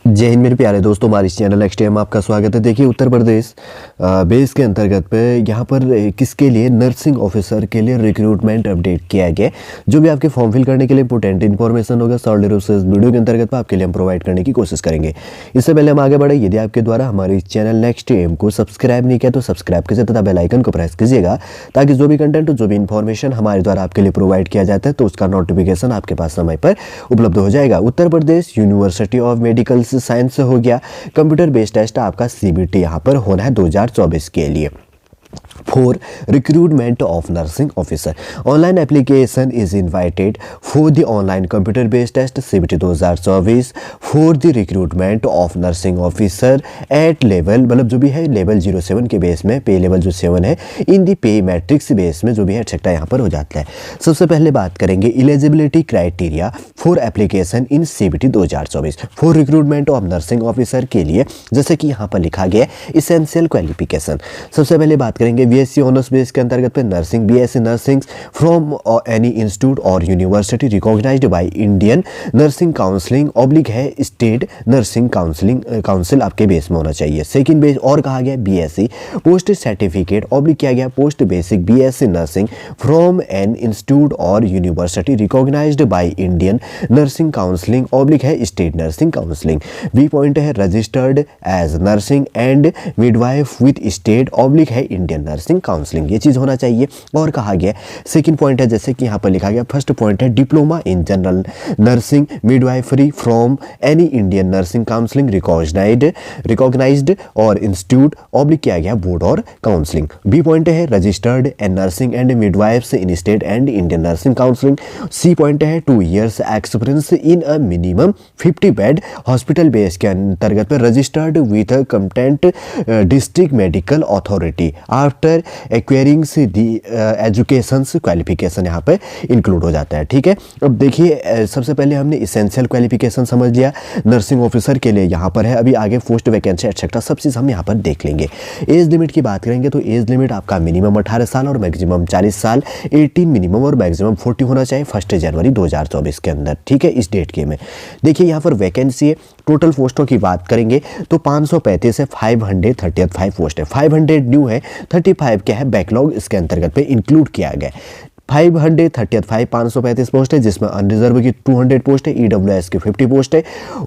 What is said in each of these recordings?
जय हिंद मेरे प्यारे दोस्तों, हमारे इस चैनल एक्सटीएम में आपका स्वागत है। देखिए, उत्तर प्रदेश बेस के अंतर्गत पे यहाँ पर किसके लिए, नर्सिंग ऑफिसर के लिए रिक्रूटमेंट अपडेट किया गया। जो भी आपके फॉर्म फिल करने के लिए इंपोर्टेंट इन्फॉर्मेशन होगा सॉलिड रूप से इस वीडियो के अंतर्गत पे आपके लिए हम प्रोवाइड करने की कोशिश करेंगे। इससे पहले हम आगे बढ़े, यदि आपके द्वारा हमारे इस चैनल एक्सटीएम को सब्सक्राइब नहीं किया तो सब्सक्राइब कीजिए तथा बेल आइकन को प्रेस कीजिएगा, ताकि जो भी कंटेंट, जो भी इन्फॉर्मेशन हमारे द्वारा आपके लिए प्रोवाइड किया जाता है तो उसका नोटिफिकेशन आपके पास समय पर उपलब्ध हो जाएगा। Uttar Pradesh university of medical science हो गया, कंप्यूटर बेस्ड टेस्ट आपका सीबीटी यहाँ पर होना है 2024 के लिए। For recruitment of nursing officer, online application is invited for the online computer-based test CBT 2024 for the recruitment of nursing officer at level, मतलब जो भी है लेवल 07 के बेस में, पे लेवल जो 7 है, इन दी पे मैट्रिक्स बेस में जो भी है एक्सेट्रा यहाँ पर हो जाता है। सबसे पहले बात करेंगे eligibility criteria for application in CBT 2024 for recruitment of nursing officer के लिए, जैसे कि यहाँ पर लिखा गया इसेंशियल क्वालिफिकेशन। सबसे पहले बात करेंगे बीएससी ऑनर्स बेस के अंतर्गत पे nursing, BSc nursing from any institute और university recognised by Indian nursing counselling oblique है स्टेट नर्सिंग काउंसिल आपके बेस में होना चाहिए। सेकंड बेस और कहा गया बीएससी पोस्ट सर्टिफिकेट ऑब्लिक किया गया post basic BSc nursing from an institute और university recognised by Indian nursing counselling oblique है state nursing counselling. B point है registered as nursing and midwife with state oblique है Indian nursing counselling, ये चीज होना चाहिए। और कहा गया सेकंड पॉइंट है, जैसे कि यहाँ पर लिखा गया फर्स्ट पॉइंट है diploma in general nursing midwifery from any Indian nursing counselling recognised और इंस्टीट्यूट ऑब्लिक किया गया बोर्ड और काउंसलिंग। बी पॉइंट है registered and nursing and midwives in state and Indian nursing counselling. C point है 2 years experience in a minimum 50 bed hospital base के अंतर्गत पर registered with competent district medical authority after acquiring the education qualification यहाँ पे include हो जाता है। ठीक है, अब देखिए सबसे पहले हमने इसेंशियल क्वालिफिकेशन समझ लिया नर्सिंग ऑफिसर के लिए, यहाँ पर है। अभी आगे पोस्ट वैकेंसी एक्सेट्रा सब चीज़ हम यहाँ पर देख लेंगे। एज लिमिट की बात करेंगे तो एज लिमिट आपका मिनिमम 18 साल और मैक्सिमम 40 साल, 18 मिनिमम और मैक्सिमम 40 होना चाहिए 1 जनवरी 2024 के अंदर। ठीक है, इस डेट के में देखिए यहाँ पर वैकेंसी है। टोटल पोस्टों की बात करेंगे तो 535 है, 535 पोस्ट है, 500 न्यू है, 35 क्या है बैकलॉग इसके अंतर्गत पे इंक्लूड किया गया। 535 पोस्ट है, जिसमें अनरिजर्व की 200 पोस्ट है, ईडब्ल्यूएस की 50 पोस्ट है,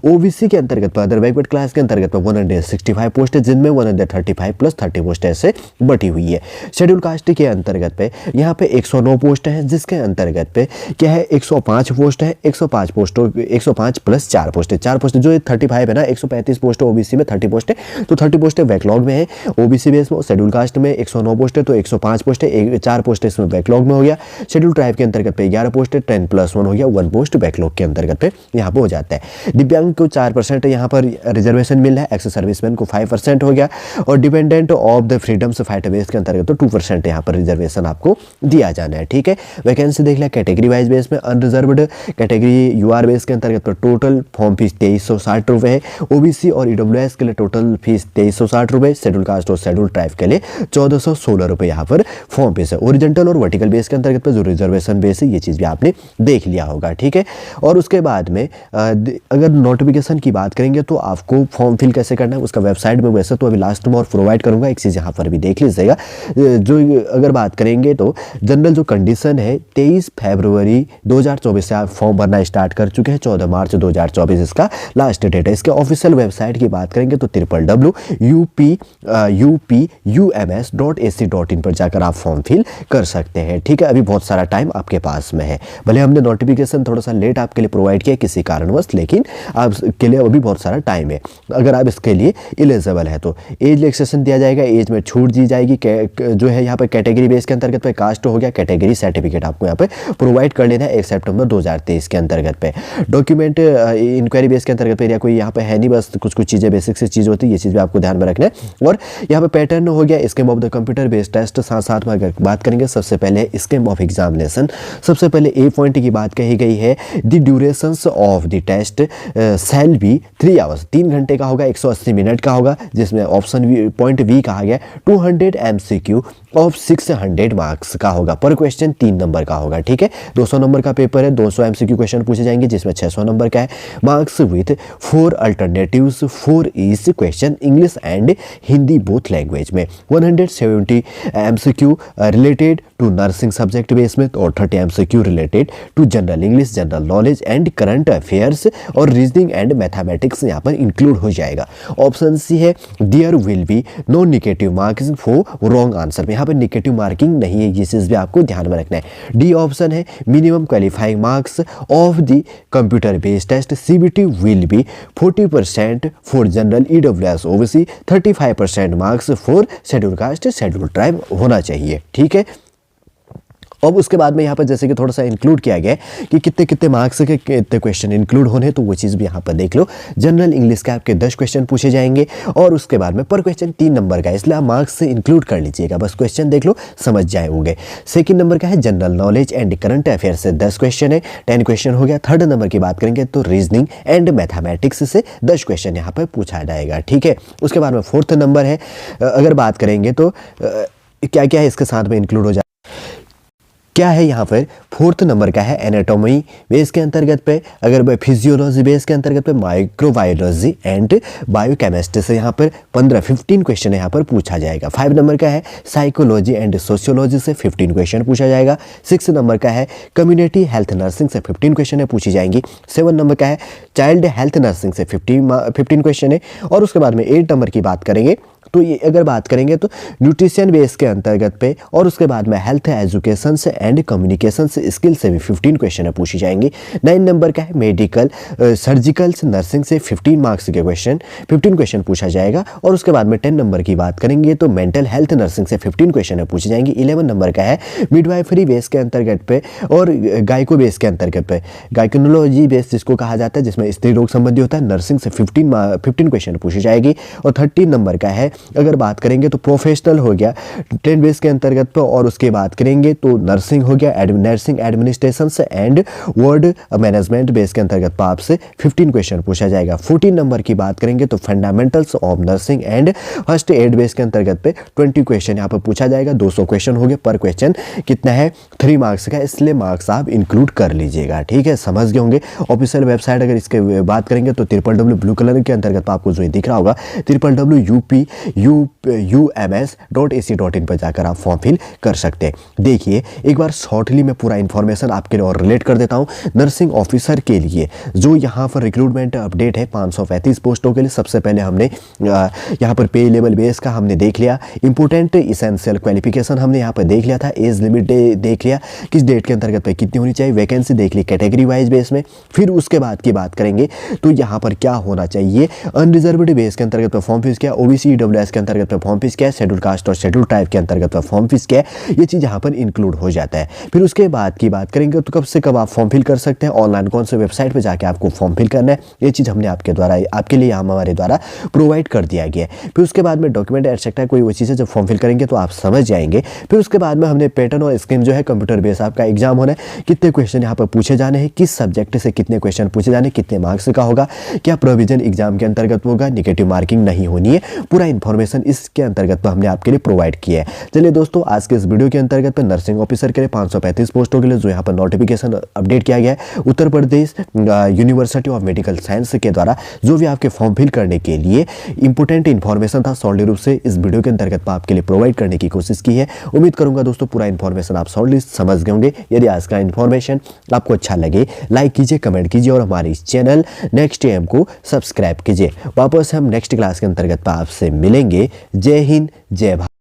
ओबीसी के अंतर्गत पर अदर बैकवर्ड क्लास के अंतर्गत पर 165 पोस्ट है, जिनमें 135 प्लस 30 पोस्ट ऐसे बटी हुई है। शेड्यूल कास्ट के अंतर्गत पे यहाँ पे 109 पोस्ट है, जिसके अंतर्गत पे क्या है 105 पोस्ट है, 105 पोस्टों 105 प्लस 4 पोस्ट है, 4 पोस्ट जो 35 है ना, 135 पोस्ट है ओबीसी में, 30 पोस्ट है तो 30 पोस्ट है बैकलॉग में है ओबीसी बेस में। शेड्यूल कास्ट में 109 पोस्ट है तो 105 पोस्ट है, 4 पोस्ट है इसमें बैकलॉग में हो गया। शेड्यूल ट्राइब के अंतर्गत पे 11 पोस्ट है, 10+1 हो गया, 1 पोस्ट बैकलॉग के अंतर्गत पे यहाँ पे हो जाता है। दिव्यांग को 4% यहाँ पर रिजर्वेशन मिल रहा है, एक्स सर्विसमैन को 5% हो गया और dependent of the freedoms fighter base के अंतर्गत तो 2% यहाँ पर रिजर्वेशन आपको दिया जाना है। ठीक है, वैकेंसी देख लिया कैटेगरी वाइज बेस में। अनरिजर्व्ड कैटेगरी यूआर बेस के अंतर्गत पर टोटल फॉर्म फीस 2360 रुपये है, ओबीसी और ईडब्ल्यूएस के लिए टोटल फीस 2360 रुपये, शेड्यूल कास्ट और शेड्यूल ट्राइब के लिए 1416 रुपये यहाँ पर फॉर्म फीस है। ओरिजेंटल और वर्टिकल बेस के अंतर्गत पर जो रिजर्वेशन बेस है ये चीज़ भी आपने देख लिया होगा। ठीक है, और उसके बाद में अगर नोटिफिकेशन की बात करेंगे तो आपको फॉर्म फिल कैसे करना है उसका वेबसाइट में वैसे तो अभी लास्ट में और प्रोवाइड करूंगा, एक चीज़ यहाँ पर भी देख लीजिएगा। जो अगर बात करेंगे तो जनरल जो कंडीशन है 23 फरवरी 2024 से आप फॉर्म भरना स्टार्ट कर चुके हैं, 14 मार्च 2024 इसका लास्ट डेट है। इसके ऑफिशियल वेबसाइट की बात करेंगे तो www.upums.ac.in पर जाकर आप फॉर्म फिल कर सकते हैं। ठीक है, अभी बहुत सारा टाइम आपके पास में है, भले हमने नोटिफिकेशन थोड़ा सा लेट आपके लिए प्रोवाइड किया किसी कारणवश, लेकिन आपके लिए अभी बहुत सारा टाइम है। अगर आप इसके लिए एलिजिबल है तो एज रिलैक्सेशन दिया जाएगा, एज में छूट दी जाएगी। जो है यहाँ पे कैटेगरी बेस के अंतर्गत पे कास्ट हो गया, कैटेगरी सर्टिफिकेट आपको यहाँ पे प्रोवाइड कर लेना है 1 सितंबर 2023 के अंतर्गत पे। डॉक्यूमेंट इंक्वायरी बेस के अंतर्गत पे कोई यहाँ पे है नहीं, बस कुछ चीज़ें बेसिक से चीज़ होती है, ये चीज़ भी आपको ध्यान में रखना है। और यहाँ पे पैटर्न हो गया scheme of the computer based test. साथ साथ में अगर बात करेंगे सबसे पहले स्कीम ऑफ ऑफ एग्जामिनेशन। सबसे पहले ए पॉइंट की बात कही गई है, the durations of the test shall be 3 hours, 3 घंटे का होगा, 180 मिनट का होगा, जिसमें ऑप्शन पॉइंट बी कहा गया 200 MCQ ऑफ 600 मार्क्स का होगा। पर क्वेश्चन 3 नंबर का होगा। ठीक है, 200 नंबर का पेपर है, 200 MCQ क्वेश्चन पूछे जाएंगे, जिसमें 600 नंबर का है। Marks with 4 alternatives, 4 each question English and Hindi both language में। 170 MCQ related to nursing subject base में, और 30 MCQ related to general English, general knowledge and current affairs और रीजनिंग एंड मैथमेटिक्स यहाँ पर इंक्लूड हो जाएगा। ऑप्शन सी है, there will be no negative marking for wrong answer. यहाँ पर नेगेटिव मार्किंग नहीं है, ये चीज़ भी आपको ध्यान में रखना है। डी ऑप्शन है, minimum qualifying marks of the computer based test CBT will be 40% for general EWS OBC, 35% marks for schedule caste schedule tribe होना चाहिए। ठीक है, अब उसके बाद में यहाँ पर जैसे कि थोड़ा सा इंक्लूड किया गया है कि कितने कितने मार्क्स के कितने क्वेश्चन इंक्लूड होने, तो वो चीज़ भी यहाँ पर देख लो। जनरल इंग्लिश के आपके 10 क्वेश्चन पूछे जाएंगे, और उसके बाद में पर क्वेश्चन 3 नंबर का है, इसलिए आप मार्क्स से इंक्लूड कर लीजिएगा, बस क्वेश्चन देख लो समझ जाएंगे। सेकंड नंबर का है general knowledge and current affair से 10 क्वेश्चन है, 10 क्वेश्चन हो गया। थर्ड नंबर की बात करेंगे तो रीजनिंग एंड मैथमेटिक्स से 10 क्वेश्चन यहाँ पर पूछा जाएगा। ठीक है, उसके बाद में फोर्थ नंबर है, अगर बात करेंगे तो क्या क्या है इसके साथ में इंक्लूड हो जाए, क्या है यहाँ पर फोर्थ नंबर का है एनाटॉमी बेस के अंतर्गत पे, अगर फिजियोलॉजी बेस के अंतर्गत पे माइक्रोबायोलॉजी एंड बायोकेमिस्ट्री से यहाँ पर 15 क्वेश्चन यहाँ पर पूछा जाएगा। 5 नंबर का है साइकोलॉजी एंड सोशियोलॉजी से 15 क्वेश्चन पूछा जाएगा। 6 नंबर का है कम्युनिटी हेल्थ नर्सिंग से 15 क्वेश्चन है पूछी जाएंगी। 7 नंबर का है चाइल्ड हेल्थ नर्सिंग से 15 क्वेश्चन है। और उसके बाद में 8 नंबर की बात करेंगे तो ये अगर बात करेंगे तो न्यूट्रिशन बेस के अंतर्गत पे, और उसके बाद में हेल्थ एजुकेशन से एंड कम्युनिकेशन से स्किल से भी 15 क्वेश्चन है पूछी जाएंगी। 9 नंबर का है मेडिकल सर्जिकल नर्सिंग से 15 मार्क्स के क्वेश्चन 15 क्वेश्चन पूछा जाएगा। और उसके बाद में 10 नंबर की बात करेंगे तो मेंटल हेल्थ नर्सिंग से 15 क्वेश्चन है पूछी जाएंगी। 11 नंबर का है मिडवाइफरी बेस के अंतर्गत पे और गायको बेस के अंतर्गत पे, गायकोनोलॉजी बेस जिसको कहा जाता है, जिसमें स्त्री रोग संबंधी होता है, नर्सिंग से 15 क्वेश्चन पूछी जाएगी। और 13 नंबर का है अगर बात करेंगे तो प्रोफेशनल हो गया 10 बेस के अंतर्गत पे, और उसके बात करेंगे तो नर्सिंग हो गया नर्सिंग एडमिनिस्ट्रेशन से एंड वर्ड मैनेजमेंट बेस के अंतर्गत पे आपसे 15 क्वेश्चन पूछा जाएगा। 14 नंबर की बात करेंगे तो fundamentals of nursing and first aid base के अंतर्गत पे 20 क्वेश्चन यहाँ पर पूछा जाएगा। 200 क्वेश्चन हो गए, पर क्वेश्चन कितना है 3 मार्क्स का, इसलिए मार्क्स आप इंक्लूड कर लीजिएगा। ठीक है, समझ गए होंगे। ऑफिशियल वेबसाइट अगर इसके बात करेंगे तो www ब्लू कलर के अंतर्गत आपको जो दिख रहा होगा www.upums.ac.in पर जाकर आप फॉर्म फिल कर सकते हैं। देखिए एक बार शॉर्टली मैं पूरा इन्फॉर्मेशन आपके लिए और रिलेट कर देता हूं। नर्सिंग ऑफिसर के लिए जो यहाँ पर रिक्रूटमेंट अपडेट है 535 पोस्टों के लिए, सबसे पहले हमने यहाँ पर पे लेवल बेस का हमने देख लिया, इंपोर्टेंट इसेंशियल क्वालिफिकेशन हमने यहाँ पर देख लिया था, एज लिमिट देख लिया किस डेट के अंतर्गत पे कितनी होनी चाहिए, वैकेंसी देख ली कैटेगरी वाइज बेस में। फिर उसके बाद की बात करेंगे तो यहाँ पर क्या होना चाहिए, अनरिजर्व्ड बेस के अंतर्गत पे फॉर्म फीस क्या, ओबीसी ईडब्ल्यूएस के अंतर्गत पे फॉर्म फीस क्या, शेड्यूल कास्ट और शेड्यूल ट्राइब के अंतर्गत पे फॉर्म फीस क्या है, ये चीज़ यहाँ पर इंक्लूड हो जाता है। फिर उसके बाद की बात करेंगे तो कब से कब आप फॉर्म फिल कर सकते हैं, ऑनलाइन कौन से वेबसाइट पर जाकर आपको फॉर्म फिल करना है, ये चीज़ हमने आपके लिए हमारे द्वारा प्रोवाइड कर दिया गया है। फिर उसके बाद में डॉक्यूमेंट एटसेट्रा कोई वो चीज़ है, जब फॉर्म फिल करेंगे तो आप समझ जाएंगे। फिर उसके बाद में हमने पैटर्न और स्कीम जो है कंप्यूटर बेस आपका एग्जाम होना है, कितने क्वेश्चन यहाँ पर पूछे जाने हैं, किस सब्जेक्ट से कितने क्वेश्चन पूछे जाने, कितने मार्क्स का होगा, क्या प्रोविजन एग्जाम के अंतर्गत होगा, निगेटिव मार्किंग नहीं होनी है, पूरा इन्फॉर्मेशन इसके अंतर्गत हमने आपके लिए प्रोवाइड किया है। चलिए दोस्तों, आज के इस वीडियो के अंतर्गत पर नर्सिंग ऑफिसर के लिए 535 पोस्टों के लिए जो यहाँ पर नोटिफिकेशन अपडेट किया गया है Uttar Pradesh university of medical science के द्वारा, जो भी आपके फॉर्म फिल करने के लिए इंपोर्टेंट इन्फॉर्मेशन था, सॉलिड रूप से इस वीडियो के अंतर्गत आपके लिए प्रोवाइड करने की कोशिश की है। उम्मीद करूंगा दोस्तों पूरा इन्फॉर्मेशन आप सॉलिड समझ गए होंगे। यदि आज का इन्फॉर्मेशन आपको अच्छा लगे, लाइक कीजिए, कमेंट कीजिए और हमारे इस चैनल नेक्स्ट एम को सब्सक्राइब कीजिए। वापस हम नेक्स्ट क्लास के अंतर्गत आपसे मिलेंगे। जय हिंद, जय भारत।